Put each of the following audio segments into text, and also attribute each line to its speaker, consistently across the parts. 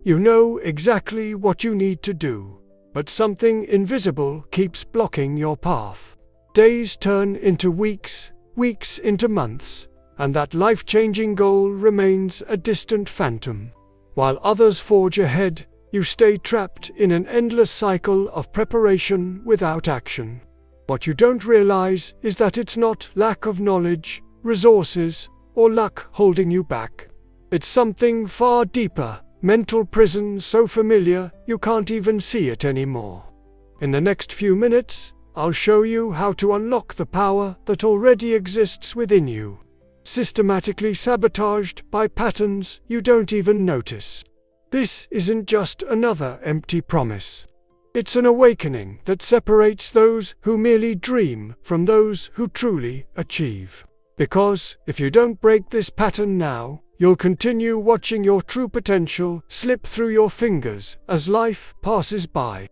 Speaker 1: You know exactly what you need to do, but something invisible keeps blocking your path. Days turn into weeks, weeks into months, and that life-changing goal remains a distant phantom. While others forge ahead, you stay trapped in an endless cycle of preparation without action. What you don't realize is that it's not lack of knowledge, resources, or luck holding you back. It's something far deeper, mental prison so familiar you can't even see it anymore. In the next few minutes, I'll show you how to unlock the power that already exists within you, systematically sabotaged by patterns you don't even notice. This isn't just another empty promise. It's an awakening that separates those who merely dream from those who truly achieve. Because if you don't break this pattern now, you'll continue watching your true potential slip through your fingers as life passes by.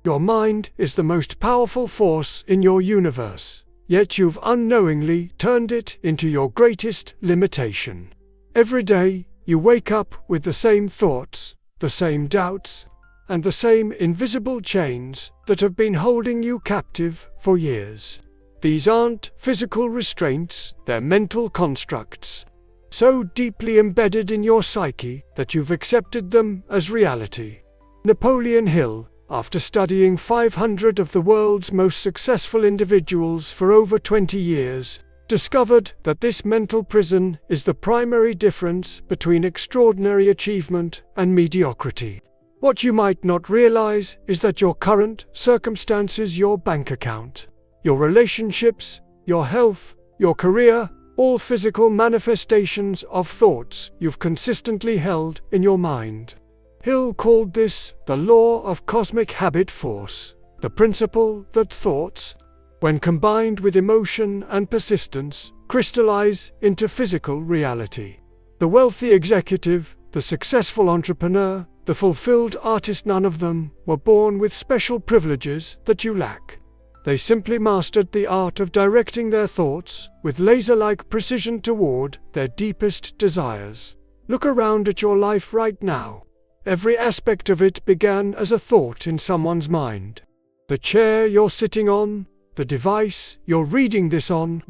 Speaker 1: Your mind is the most powerful force in your universe, yet you've unknowingly turned it into your greatest limitation. Every day, you wake up with the same thoughts, the same doubts, and the same invisible chains that have been holding you captive for years. These aren't physical restraints, they're mental constructs, so deeply embedded in your psyche that you've accepted them as reality. Napoleon Hill, after studying 500 of the world's most successful individuals for over 20 years, discovered that this mental prison is the primary difference between extraordinary achievement and mediocrity. What you might not realize is that your current circumstances, your bank account, your relationships, your health, your career, all physical manifestations of thoughts you've consistently held in your mind. Hill called this the law of cosmic habit force, the principle that thoughts, when combined with emotion and persistence, crystallize into physical reality. The wealthy executive, the successful entrepreneur, the fulfilled artist, none of them were born with special privileges that you lack. They simply mastered the art of directing their thoughts with laser-like precision toward their deepest desires. Look around at your life right now. Every aspect of it began as a thought in someone's mind. The chair you're sitting on, the device you're reading this on,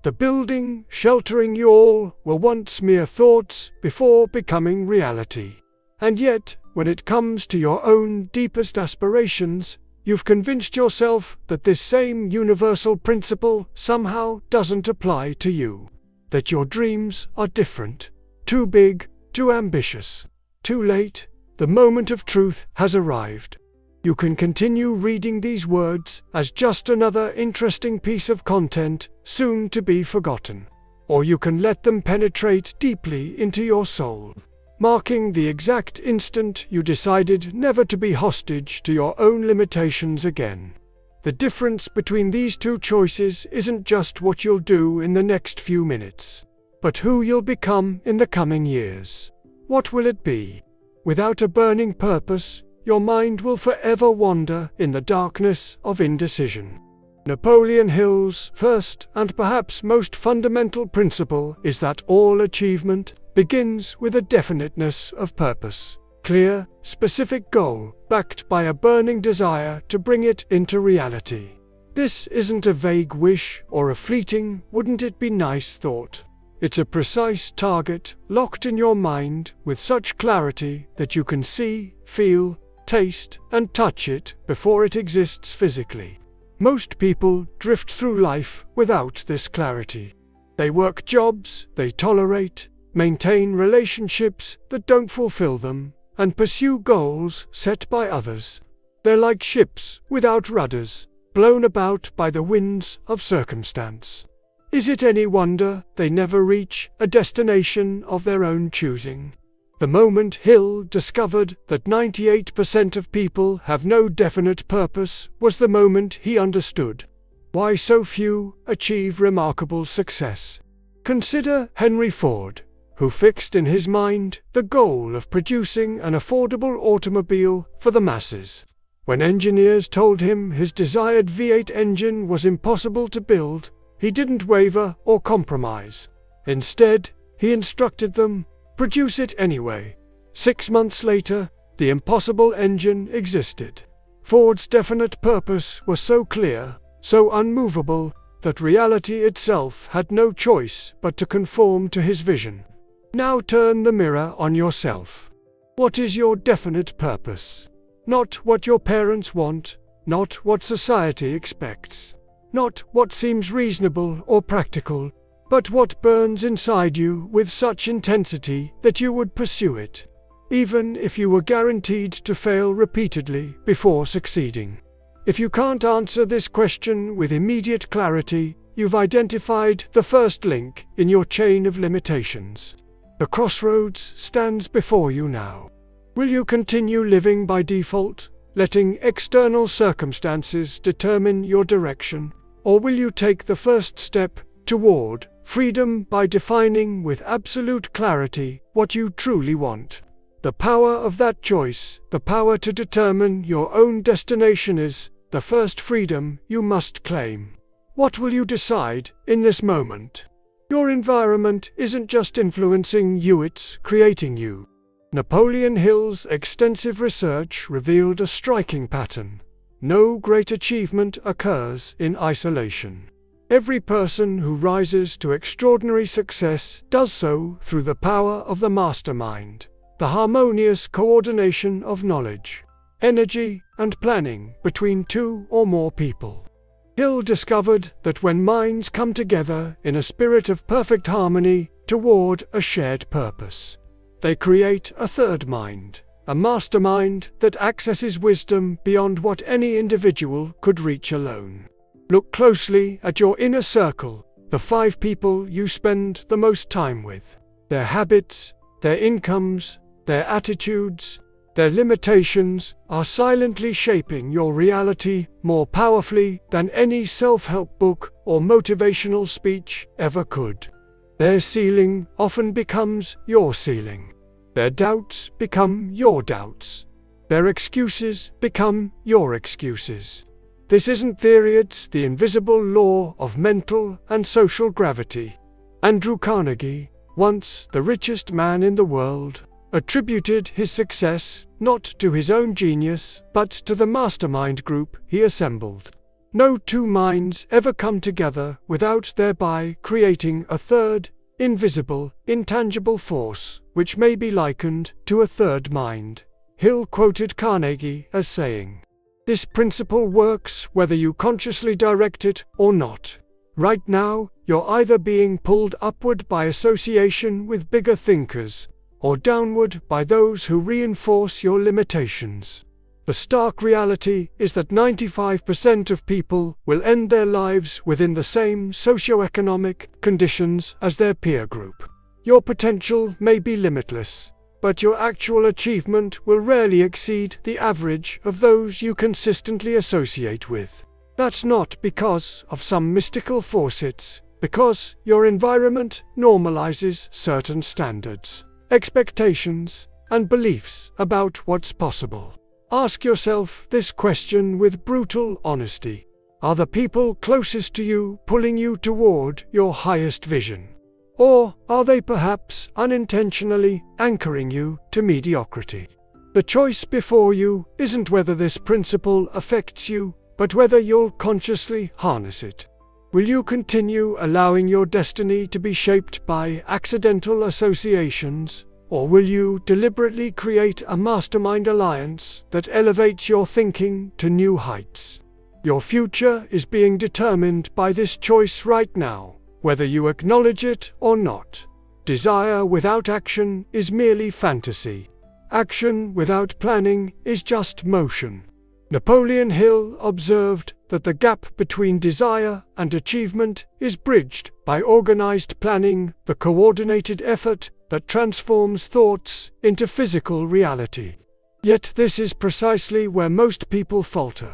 Speaker 1: the building sheltering you all were once mere thoughts before becoming reality. And yet, when it comes to your own deepest aspirations, you've convinced yourself that this same universal principle somehow doesn't apply to you. That your dreams are different, too big, too ambitious. Too late, the moment of truth has arrived. You can continue reading these words as just another interesting piece of content, soon to be forgotten. Or you can let them penetrate deeply into your soul, marking the exact instant you decided never to be hostage to your own limitations again. The difference between these two choices isn't just what you'll do in the next few minutes, but who you'll become in the coming years. What will it be? Without a burning purpose, your mind will forever wander in the darkness of indecision. Napoleon Hill's first and perhaps most fundamental principle is that all achievement begins with a definiteness of purpose. Clear, specific goal, backed by a burning desire to bring it into reality. This isn't a vague wish or a fleeting, wouldn't it be nice thought. It's a precise target, locked in your mind with such clarity that you can see, feel, taste, and touch it before it exists physically. Most people drift through life without this clarity. They work jobs they tolerate, maintain relationships that don't fulfill them, and pursue goals set by others. They're like ships without rudders, blown about by the winds of circumstance. Is it any wonder they never reach a destination of their own choosing? The moment Hill discovered that 98% of people have no definite purpose was the moment he understood why so few achieve remarkable success. Consider Henry Ford, who fixed in his mind the goal of producing an affordable automobile for the masses. When engineers told him his desired V8 engine was impossible to build, he didn't waver or compromise. Instead, he instructed them, produce it anyway. 6 months later, The impossible engine existed. Ford's definite purpose was so clear, so unmovable, that reality itself had no choice but to conform to his vision. Now turn the mirror on yourself. What is your definite purpose? Not what your parents want, not what society expects, not what seems reasonable or practical, but what burns inside you with such intensity that you would pursue it, even if you were guaranteed to fail repeatedly before succeeding. If you can't answer this question with immediate clarity, you've identified the first link in your chain of limitations. The crossroads stands before you now. Will you continue living by default, letting external circumstances determine your direction, or will you take the first step toward freedom by defining with absolute clarity what you truly want? The power of that choice, the power to determine your own destination, is the first freedom you must claim. What will you decide in this moment? Your environment isn't just influencing you, it's creating you. Napoleon Hill's extensive research revealed a striking pattern. No great achievement occurs in isolation. Every person who rises to extraordinary success does so through the power of the mastermind, the harmonious coordination of knowledge, energy, and planning between two or more people. Hill discovered that when minds come together in a spirit of perfect harmony toward a shared purpose, they create a third mind, a mastermind that accesses wisdom beyond what any individual could reach alone. Look closely at your inner circle, the 5 people you spend the most time with. Their habits, their incomes, their attitudes, their limitations are silently shaping your reality more powerfully than any self-help book or motivational speech ever could. Their ceiling often becomes your ceiling. Their doubts become your doubts. Their excuses become your excuses. This isn't theory, it's the invisible law of mental and social gravity. Andrew Carnegie, once the richest man in the world, attributed his success not to his own genius, but to the mastermind group he assembled. No two minds ever come together without thereby creating a third, invisible, intangible force, which may be likened to a third mind. Hill quoted Carnegie as saying, "This principle works whether you consciously direct it or not. Right now, you're either being pulled upward by association with bigger thinkers, or downward by those who reinforce your limitations." The stark reality is that 95% of people will end their lives within the same socioeconomic conditions as their peer group. Your potential may be limitless, but your actual achievement will rarely exceed the average of those you consistently associate with. That's not because of some mystical force, it's because your environment normalizes certain standards, expectations, and beliefs about what's possible. Ask yourself this question with brutal honesty. Are the people closest to you pulling you toward your highest vision? Or are they perhaps unintentionally anchoring you to mediocrity? The choice before you isn't whether this principle affects you, but whether you'll consciously harness it. Will you continue allowing your destiny to be shaped by accidental associations, or will you deliberately create a mastermind alliance that elevates your thinking to new heights? Your future is being determined by this choice right now, whether you acknowledge it or not. Desire without action is merely fantasy. Action without planning is just motion. Napoleon Hill observed that the gap between desire and achievement is bridged by organized planning, the coordinated effort that transforms thoughts into physical reality. Yet this is precisely where most people falter.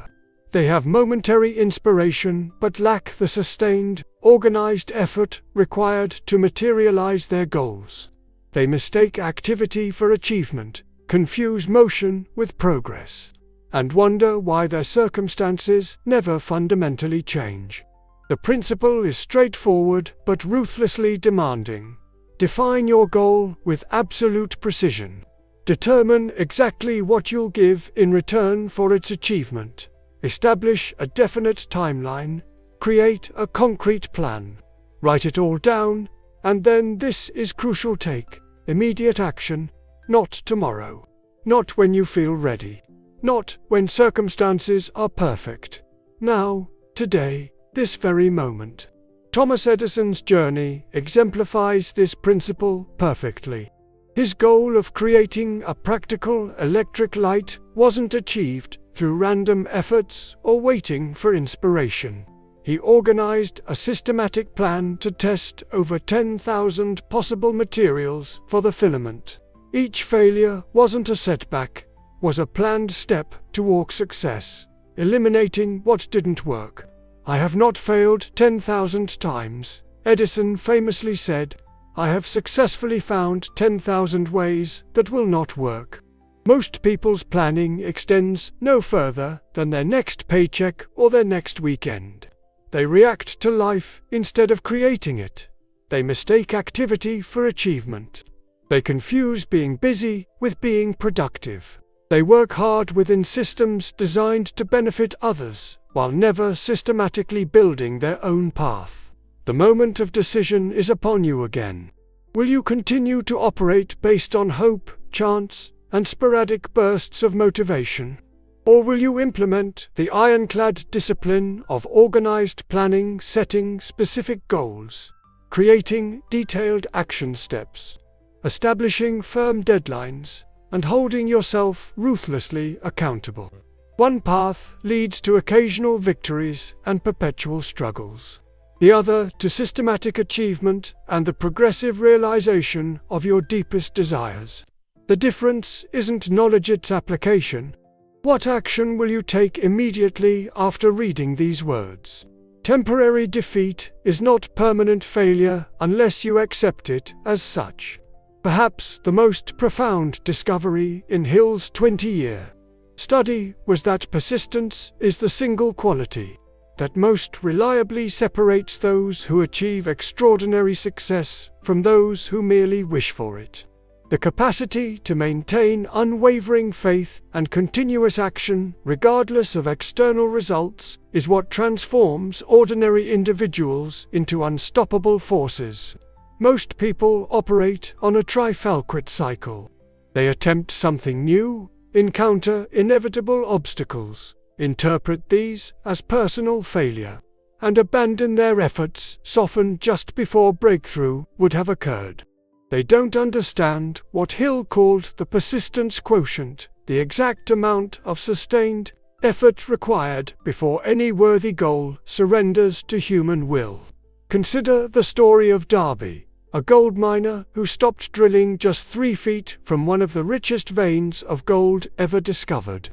Speaker 1: They have momentary inspiration but lack the sustained, organized effort required to materialize their goals. They mistake activity for achievement, confuse motion with progress, and wonder why their circumstances never fundamentally change. The principle is straightforward but ruthlessly demanding. Define your goal with absolute precision. Determine exactly what you'll give in return for its achievement. Establish a definite timeline. Create a concrete plan. Write it all down, and then this is crucial: take immediate action, not tomorrow. Not when you feel ready. Not when circumstances are perfect. Now, today, this very moment. Thomas Edison's journey exemplifies this principle perfectly. His goal of creating a practical electric light wasn't achieved through random efforts or waiting for inspiration. He organized a systematic plan to test over 10,000 possible materials for the filament. Each failure wasn't a setback, was a planned step toward success, eliminating what didn't work. "I have not failed 10,000 times," Edison famously said. "I have successfully found 10,000 ways that will not work." Most people's planning extends no further than their next paycheck or their next weekend. They react to life instead of creating it. They mistake activity for achievement. They confuse being busy with being productive. They work hard within systems designed to benefit others, while never systematically building their own path. The moment of decision is upon you again. Will you continue to operate based on hope, chance, and sporadic bursts of motivation? Or will you implement the ironclad discipline of organized planning, setting specific goals, creating detailed action steps, establishing firm deadlines, and holding yourself ruthlessly accountable? One path leads to occasional victories and perpetual struggles. The other to systematic achievement and the progressive realization of your deepest desires. The difference isn't knowledge, it's application. What action will you take immediately after reading these words? Temporary defeat is not permanent failure unless you accept it as such. Perhaps the most profound discovery in Hill's 20-year study was that persistence is the single quality that most reliably separates those who achieve extraordinary success from those who merely wish for it. The capacity to maintain unwavering faith and continuous action, regardless of external results, is what transforms ordinary individuals into unstoppable forces. Most people operate on a try-fail-quit cycle. They attempt something new, encounter inevitable obstacles, interpret these as personal failure, and abandon their efforts, often just before breakthrough would have occurred. They don't understand what Hill called the persistence quotient, the exact amount of sustained effort required before any worthy goal surrenders to human will. Consider the story of Darby, a gold miner who stopped drilling just 3 feet from one of the richest veins of gold ever discovered.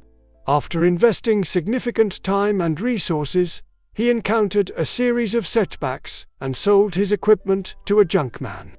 Speaker 1: After investing significant time and resources, he encountered a series of setbacks and sold his equipment to a junkman.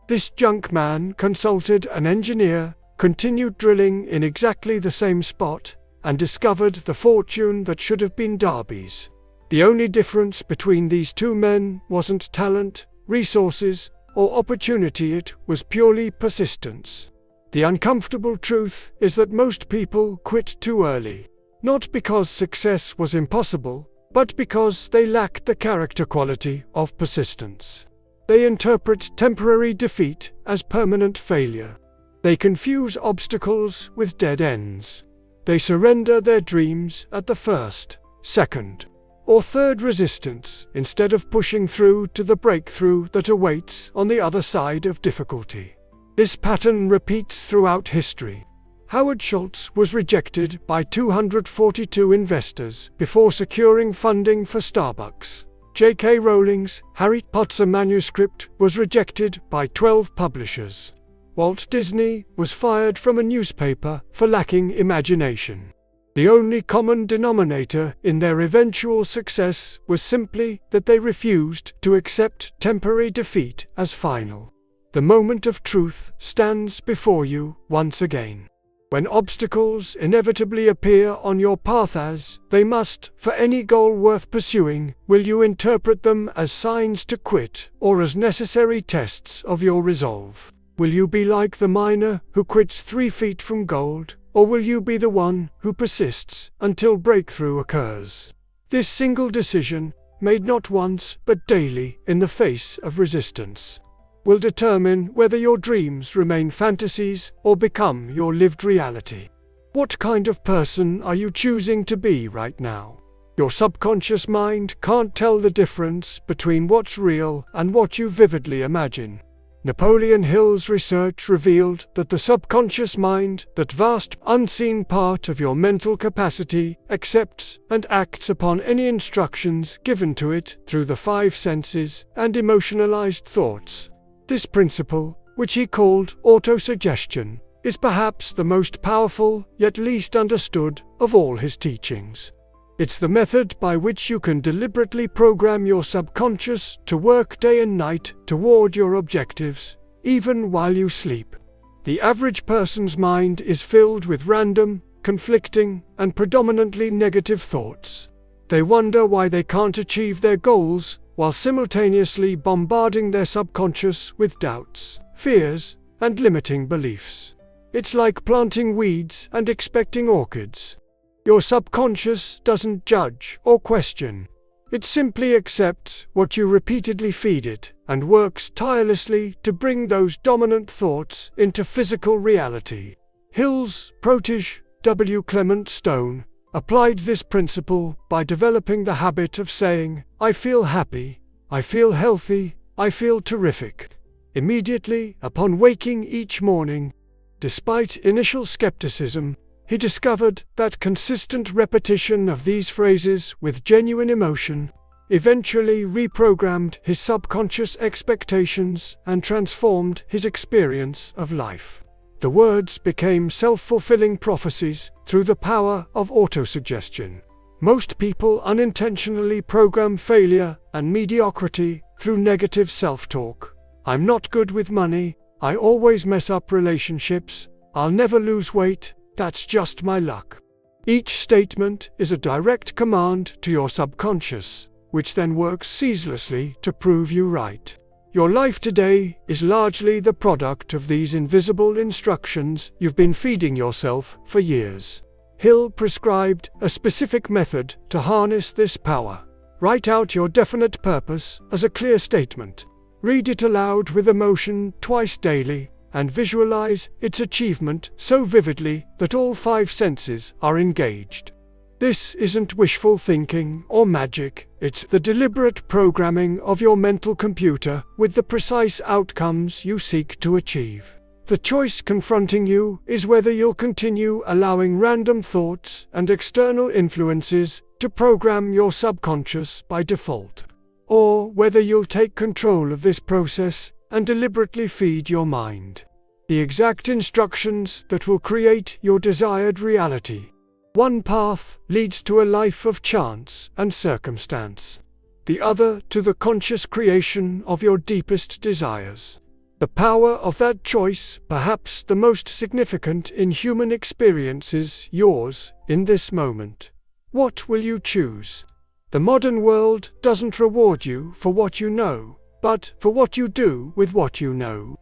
Speaker 1: This junkman consulted an engineer, continued drilling in exactly the same spot, and discovered the fortune that should have been Darby's. The only difference between these two men wasn't talent, resources, or opportunity, it was purely persistence. The uncomfortable truth is that most people quit too early, not because success was impossible, but because they lacked the character quality of persistence. They interpret temporary defeat as permanent failure. They confuse obstacles with dead ends. They surrender their dreams at the first, second, or third resistance instead of pushing through to the breakthrough that awaits on the other side of difficulty. This pattern repeats throughout history. Howard Schultz was rejected by 242 investors before securing funding for Starbucks. J.K. Rowling's Harry Potter manuscript was rejected by 12 publishers. Walt Disney was fired from a newspaper for lacking imagination. The only common denominator in their eventual success was simply that they refused to accept temporary defeat as final. The moment of truth stands before you once again. When obstacles inevitably appear on your path, as they must for any goal worth pursuing, will you interpret them as signs to quit or as necessary tests of your resolve? Will you be like the miner who quits 3 feet from gold, or will you be the one who persists until breakthrough occurs? This single decision, made not once but daily in the face of resistance, will determine whether your dreams remain fantasies or become your lived reality. What kind of person are you choosing to be right now? Your subconscious mind can't tell the difference between what's real and what you vividly imagine. Napoleon Hill's research revealed that the subconscious mind, that vast, unseen part of your mental capacity, accepts and acts upon any instructions given to it through the 5 senses and emotionalized thoughts. This principle, which he called autosuggestion, is perhaps the most powerful yet least understood of all his teachings. It's the method by which you can deliberately program your subconscious to work day and night toward your objectives, even while you sleep. The average person's mind is filled with random, conflicting, and predominantly negative thoughts. They wonder why they can't achieve their goals, while simultaneously bombarding their subconscious with doubts, fears, and limiting beliefs. It's like planting weeds and expecting orchids. Your subconscious doesn't judge or question. It simply accepts what you repeatedly feed it and works tirelessly to bring those dominant thoughts into physical reality. Hill's protege, W. Clement Stone, applied this principle by developing the habit of saying, "I feel happy, I feel healthy, I feel terrific," immediately upon waking each morning. Despite initial skepticism, he discovered that consistent repetition of these phrases with genuine emotion eventually reprogrammed his subconscious expectations and transformed his experience of life. The words became self-fulfilling prophecies through the power of autosuggestion. Most people unintentionally program failure and mediocrity through negative self-talk. "I'm not good with money, I always mess up relationships, I'll never lose weight, that's just my luck." Each statement is a direct command to your subconscious, which then works ceaselessly to prove you right. Your life today is largely the product of these invisible instructions you've been feeding yourself for years. Hill prescribed a specific method to harness this power. Write out your definite purpose as a clear statement. Read it aloud with emotion twice daily, and visualize its achievement so vividly that all 5 senses are engaged. This isn't wishful thinking or magic, it's the deliberate programming of your mental computer with the precise outcomes you seek to achieve. The choice confronting you is whether you'll continue allowing random thoughts and external influences to program your subconscious by default, or whether you'll take control of this process and deliberately feed your mind the exact instructions that will create your desired reality. One path leads to a life of chance and circumstance. The other to the conscious creation of your deepest desires. The power of that choice, perhaps the most significant in human experience, is yours in this moment. What will you choose? The modern world doesn't reward you for what you know, but for what you do with what you know.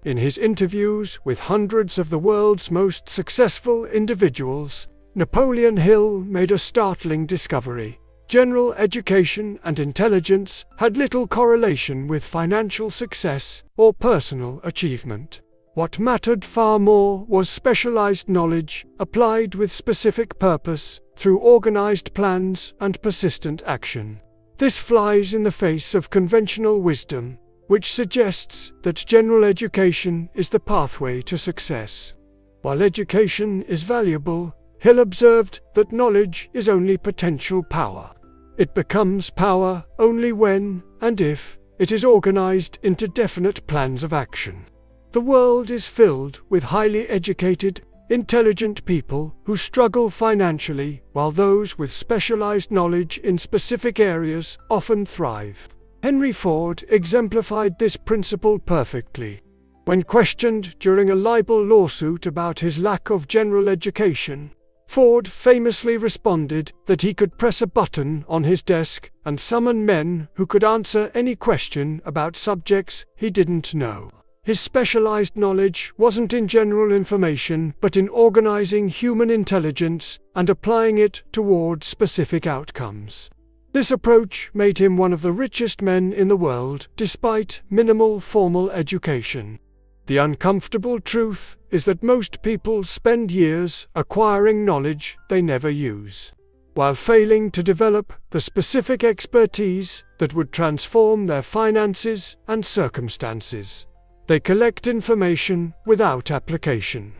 Speaker 1: In his interviews with hundreds of the world's most successful individuals, Napoleon Hill made a startling discovery. General education and intelligence had little correlation with financial success or personal achievement. What mattered far more was specialized knowledge, applied with specific purpose, through organized plans and persistent action. This flies in the face of conventional wisdom, which suggests that general education is the pathway to success. While education is valuable, Hill observed that knowledge is only potential power. It becomes power only when, and if, it is organized into definite plans of action. The world is filled with highly educated, intelligent people who struggle financially, while those with specialized knowledge in specific areas often thrive. Henry Ford exemplified this principle perfectly. When questioned during a libel lawsuit about his lack of general education, Ford famously responded that he could press a button on his desk and summon men who could answer any question about subjects he didn't know. His specialized knowledge wasn't in general information, but in organizing human intelligence and applying it towards specific outcomes. This approach made him one of the richest men in the world, despite minimal formal education. The uncomfortable truth is that most people spend years acquiring knowledge they never use, while failing to develop the specific expertise that would transform their finances and circumstances. They collect information without application.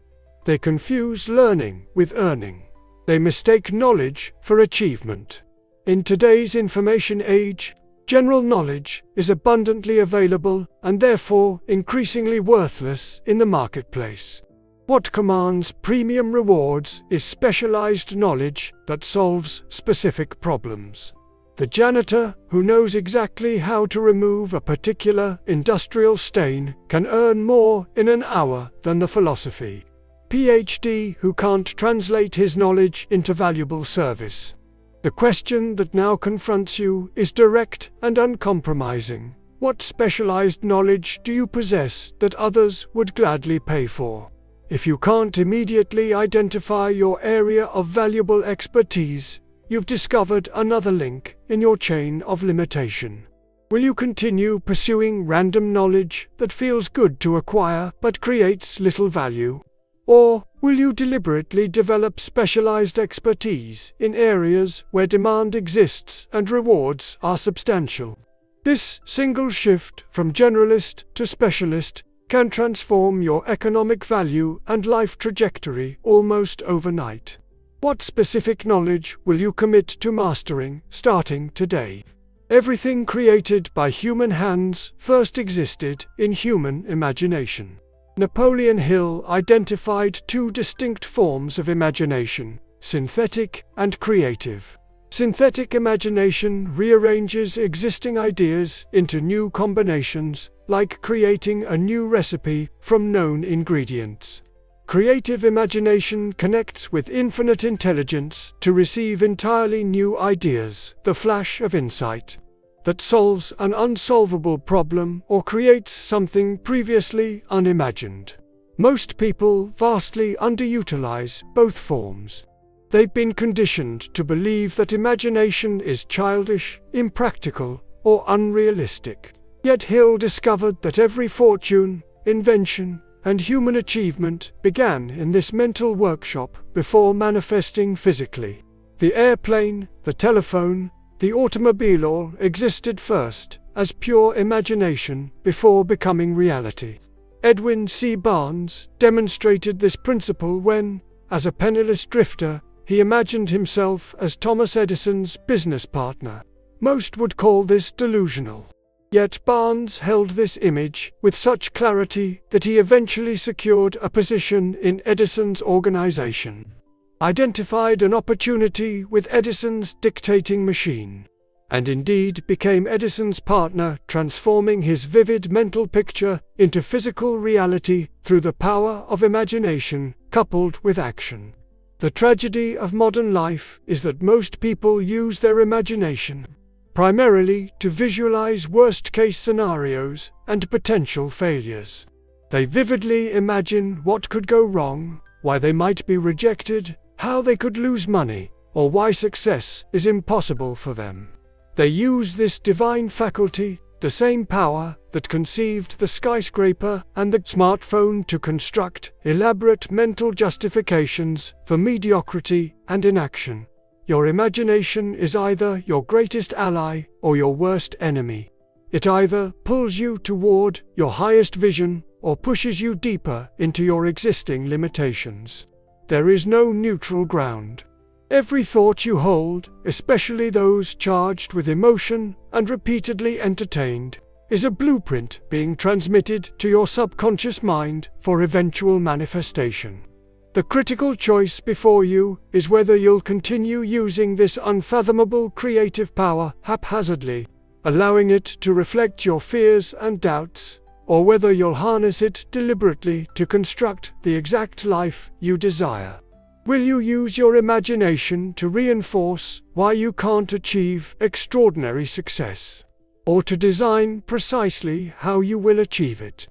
Speaker 1: They confuse learning with earning. They mistake knowledge for achievement. In today's information age, general knowledge is abundantly available and therefore increasingly worthless in the marketplace. What commands premium rewards is specialized knowledge that solves specific problems. The janitor who knows exactly how to remove a particular industrial stain can earn more in an hour than the philosophy PhD who can't translate his knowledge into valuable service. The question that now confronts you is direct and uncompromising. What specialized knowledge do you possess that others would gladly pay for? If you can't immediately identify your area of valuable expertise, you've discovered another link in your chain of limitation. Will you continue pursuing random knowledge that feels good to acquire but creates little value? Or will you deliberately develop specialized expertise in areas where demand exists and rewards are substantial? This single shift from generalist to specialist can transform your economic value and life trajectory almost overnight. What specific knowledge will you commit to mastering starting today? Everything created by human hands first existed in human imagination. Napoleon Hill identified two distinct forms of imagination: synthetic and creative. Synthetic imagination rearranges existing ideas into new combinations, like creating a new recipe from known ingredients. Creative imagination connects with infinite intelligence to receive entirely new ideas, the flash of insight that solves an unsolvable problem or creates something previously unimagined. Most people vastly underutilize both forms. They've been conditioned to believe that imagination is childish, impractical, or unrealistic. Yet Hill discovered that every fortune, invention, and human achievement began in this mental workshop before manifesting physically. The airplane, the telephone, the automobile all existed first as pure imagination before becoming reality. Edwin C. Barnes demonstrated this principle when, as a penniless drifter, he imagined himself as Thomas Edison's business partner. Most would call this delusional. Yet Barnes held this image with such clarity that he eventually secured a position in Edison's organization, identified an opportunity with Edison's dictating machine, and indeed became Edison's partner, transforming his vivid mental picture into physical reality through the power of imagination coupled with action. The tragedy of modern life is that most people use their imagination primarily to visualize worst-case scenarios and potential failures. They vividly imagine what could go wrong, why they might be rejected, how they could lose money, or why success is impossible for them. They use this divine faculty, the same power that conceived the skyscraper and the smartphone, to construct elaborate mental justifications for mediocrity and inaction. Your imagination is either your greatest ally or your worst enemy. It either pulls you toward your highest vision or pushes you deeper into your existing limitations. There is no neutral ground. Every thought you hold, especially those charged with emotion and repeatedly entertained, is a blueprint being transmitted to your subconscious mind for eventual manifestation. The critical choice before you is whether you'll continue using this unfathomable creative power haphazardly, allowing it to reflect your fears and doubts, or whether you'll harness it deliberately to construct the exact life you desire. Will you use your imagination to reinforce why you can't achieve extraordinary success, or to design precisely how you will achieve it?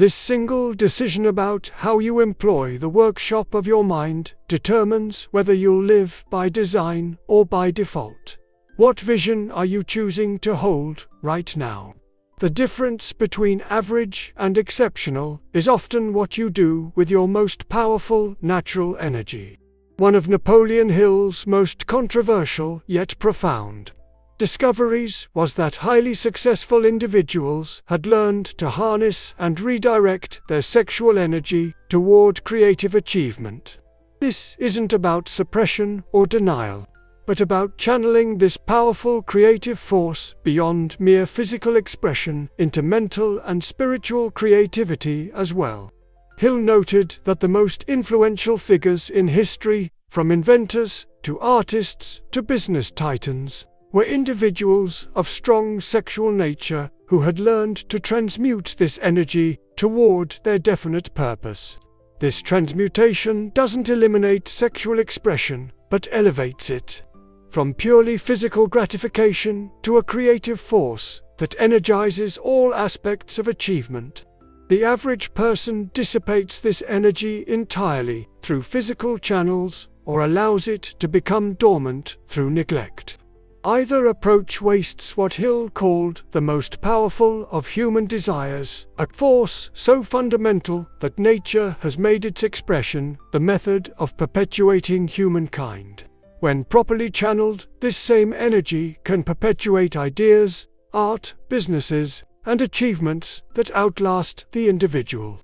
Speaker 1: This single decision about how you employ the workshop of your mind determines whether you'll live by design or by default. What vision are you choosing to hold right now? The difference between average and exceptional is often what you do with your most powerful natural energy. One of Napoleon Hill's most controversial yet profound discoveries was that highly successful individuals had learned to harness and redirect their sexual energy toward creative achievement. This isn't about suppression or denial, but about channeling this powerful creative force beyond mere physical expression into mental and spiritual creativity as well. Hill noted that the most influential figures in history, from inventors to artists to business titans, were individuals of strong sexual nature who had learned to transmute this energy toward their definite purpose. This transmutation doesn't eliminate sexual expression, but elevates it. From purely physical gratification to a creative force that energizes all aspects of achievement. The average person dissipates this energy entirely through physical channels or allows it to become dormant through neglect. Either approach wastes what Hill called the most powerful of human desires, a force so fundamental that nature has made its expression the method of perpetuating humankind. When properly channeled, this same energy can perpetuate ideas, art, businesses, and achievements that outlast the individual.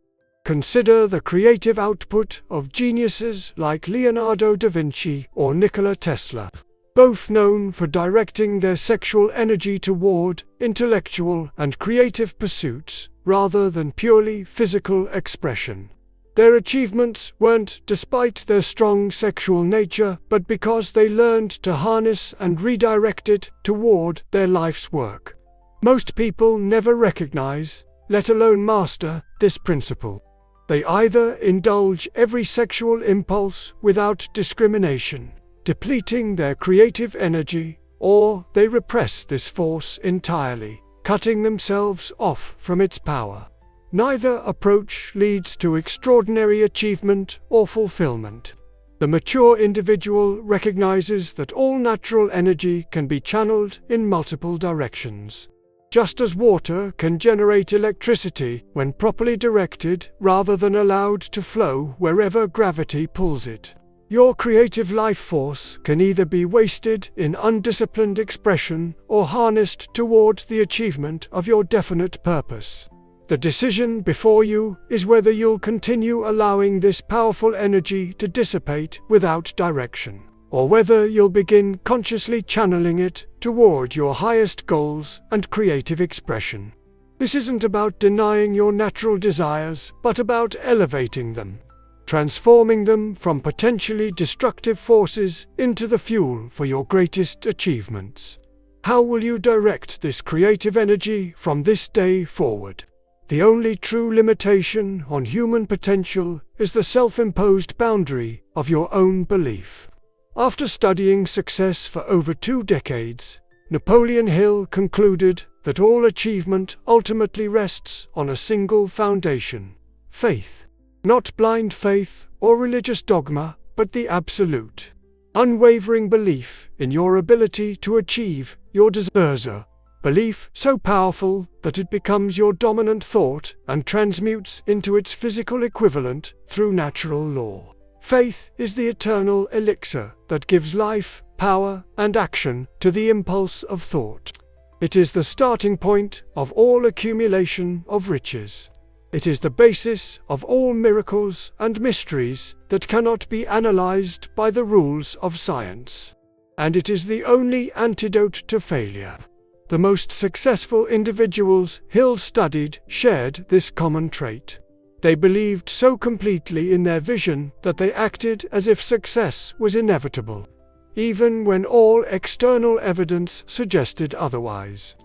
Speaker 1: Consider the creative output of geniuses like Leonardo da Vinci or Nikola Tesla, both known for directing their sexual energy toward intellectual and creative pursuits rather than purely physical expression. Their achievements weren't despite their strong sexual nature, but because they learned to harness and redirect it toward their life's work. Most people never recognize, let alone master, this principle. They either indulge every sexual impulse without discrimination, depleting their creative energy, or they repress this force entirely, cutting themselves off from its power. Neither approach leads to extraordinary achievement or fulfillment. The mature individual recognizes that all natural energy can be channeled in multiple directions. Just as water can generate electricity when properly directed rather than allowed to flow wherever gravity pulls it. Your creative life force can either be wasted in undisciplined expression or harnessed toward the achievement of your definite purpose. The decision before you is whether you'll continue allowing this powerful energy to dissipate without direction, or whether you'll begin consciously channeling it toward your highest goals and creative expression. This isn't about denying your natural desires, but about elevating them, transforming them from potentially destructive forces into the fuel for your greatest achievements. How will you direct this creative energy from this day forward? The only true limitation on human potential is the self-imposed boundary of your own belief. After studying success for over 2 decades, Napoleon Hill concluded that all achievement ultimately rests on a single foundation: faith. Not blind faith or religious dogma, but the absolute, unwavering belief in your ability to achieve your desires. Belief so powerful that it becomes your dominant thought and transmutes into its physical equivalent through natural law. Faith is the eternal elixir that gives life, power, and action to the impulse of thought. It is the starting point of all accumulation of riches. It is the basis of all miracles and mysteries that cannot be analyzed by the rules of science. And it is the only antidote to failure. The most successful individuals Hill studied shared this common trait. They believed so completely in their vision that they acted as if success was inevitable, even when all external evidence suggested otherwise.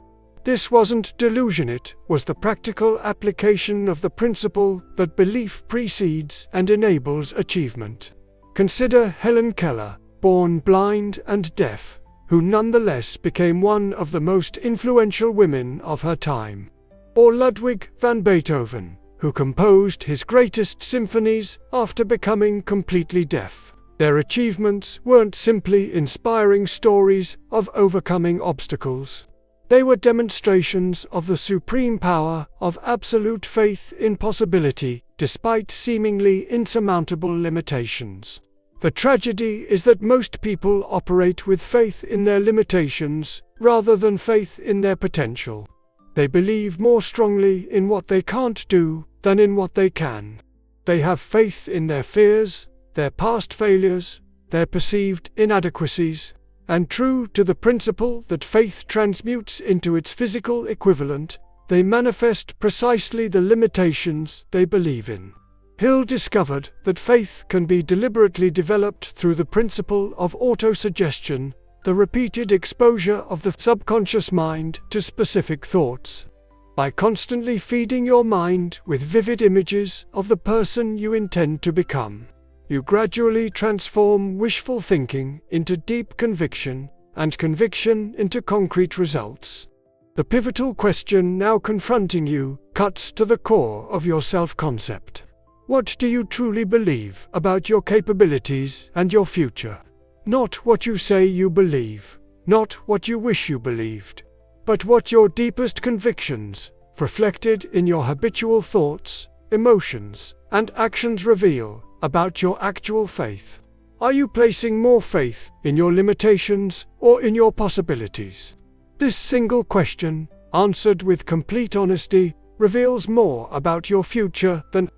Speaker 1: This wasn't delusion, it was the practical application of the principle that belief precedes and enables achievement. Consider Helen Keller, born blind and deaf, who nonetheless became one of the most influential women of her time. Or Ludwig van Beethoven, who composed his greatest symphonies after becoming completely deaf. Their achievements weren't simply inspiring stories of overcoming obstacles. They were demonstrations of the supreme power of absolute faith in possibility, despite seemingly insurmountable limitations. The tragedy is that most people operate with faith in their limitations rather than faith in their potential. They believe more strongly in what they can't do than in what they can. They have faith in their fears, their past failures, their perceived inadequacies, and true to the principle that faith transmutes into its physical equivalent, they manifest precisely the limitations they believe in. Hill discovered that faith can be deliberately developed through the principle of autosuggestion, the repeated exposure of the subconscious mind to specific thoughts. By constantly feeding your mind with vivid images of the person you intend to become, you gradually transform wishful thinking into deep conviction, and conviction into concrete results. The pivotal question now confronting you cuts to the core of your self-concept. What do you truly believe about your capabilities and your future? Not what you say you believe, not what you wish you believed, but what your deepest convictions, reflected in your habitual thoughts, emotions, and actions reveal about your actual faith. Are you placing more faith in your limitations or in your possibilities? This single question, answered with complete honesty, reveals more about your future than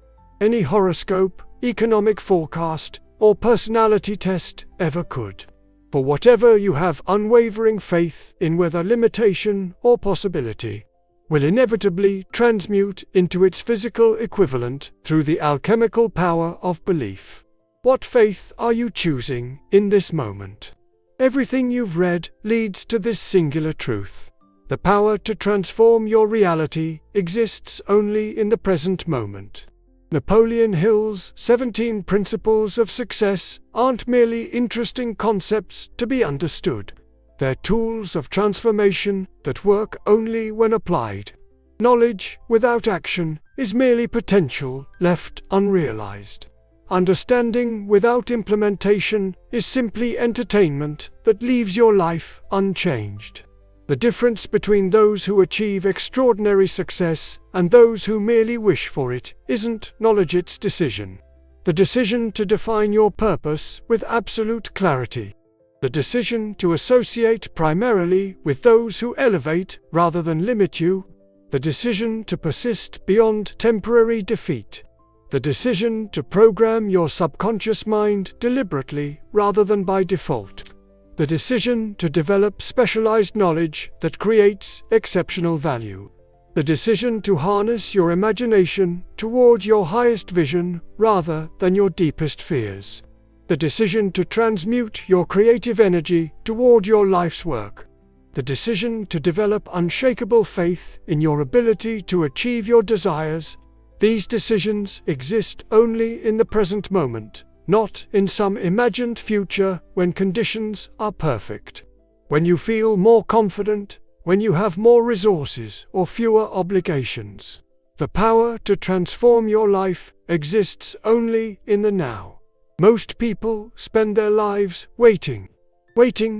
Speaker 1: any horoscope, economic forecast, or personality test ever could. For whatever you have unwavering faith in, whether limitation or possibility, will inevitably transmute into its physical equivalent through the alchemical power of belief. What faith are you choosing in this moment? Everything you've read leads to this singular truth. The power to transform your reality exists only in the present moment. Napoleon Hill's 17 Principles of Success aren't merely interesting concepts to be understood. They're tools of transformation that work only when applied. Knowledge without action is merely potential left unrealized. Understanding without implementation is simply entertainment that leaves your life unchanged. The difference between those who achieve extraordinary success and those who merely wish for it isn't knowledge, it's decision. The decision to define your purpose with absolute clarity. The decision to associate primarily with those who elevate rather than limit you. The decision to persist beyond temporary defeat. The decision to program your subconscious mind deliberately rather than by default. The decision to develop specialized knowledge that creates exceptional value. The decision to harness your imagination toward your highest vision rather than your deepest fears. The decision to transmute your creative energy toward your life's work. The decision to develop unshakable faith in your ability to achieve your desires. These decisions exist only in the present moment, not in some imagined future when conditions are perfect. When you feel more confident, when you have more resources or fewer obligations. The power to transform your life exists only in the now. Most people spend their lives waiting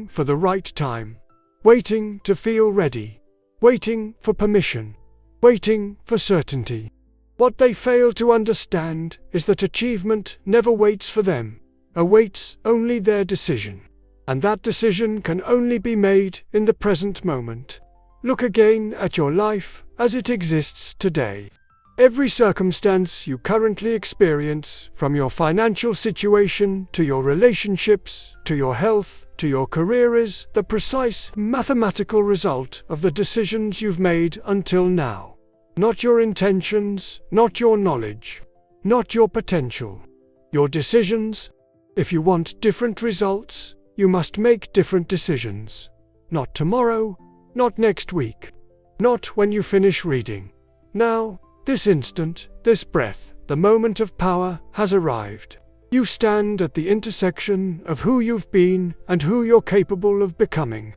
Speaker 1: for the right time, waiting to feel ready, waiting for permission, waiting for certainty. What they fail to understand is that achievement never waits for them, awaits only their decision. And that decision can only be made in the present moment. Look again at your life as it exists today. Every circumstance you currently experience, from your financial situation to your relationships, to your health, to your career, is the precise mathematical result of the decisions you've made until now. Not your intentions, not your knowledge, not your potential. Your decisions. If you want different results, you must make different decisions. Not tomorrow, not next week, not when you finish reading. Now, this instant, this breath, the moment of power has arrived. You stand at the intersection of who you've been and who you're capable of becoming.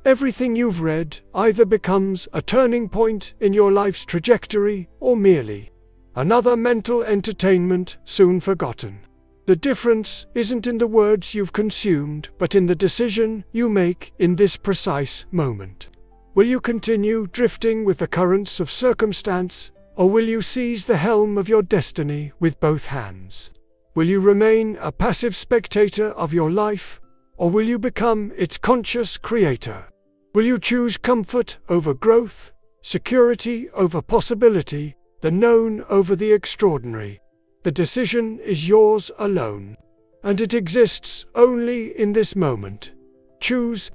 Speaker 1: Everything you've read either becomes a turning point in your life's trajectory or merely another mental entertainment soon forgotten. The difference isn't in the words you've consumed, but in the decision you make in this precise moment. Will you continue drifting with the currents of circumstance, or will you seize the helm of your destiny with both hands? Will you remain a passive spectator of your life, or will you become its conscious creator? Will you choose comfort over growth, security over possibility, the known over the extraordinary? The decision is yours alone, and it exists only in this moment. Choose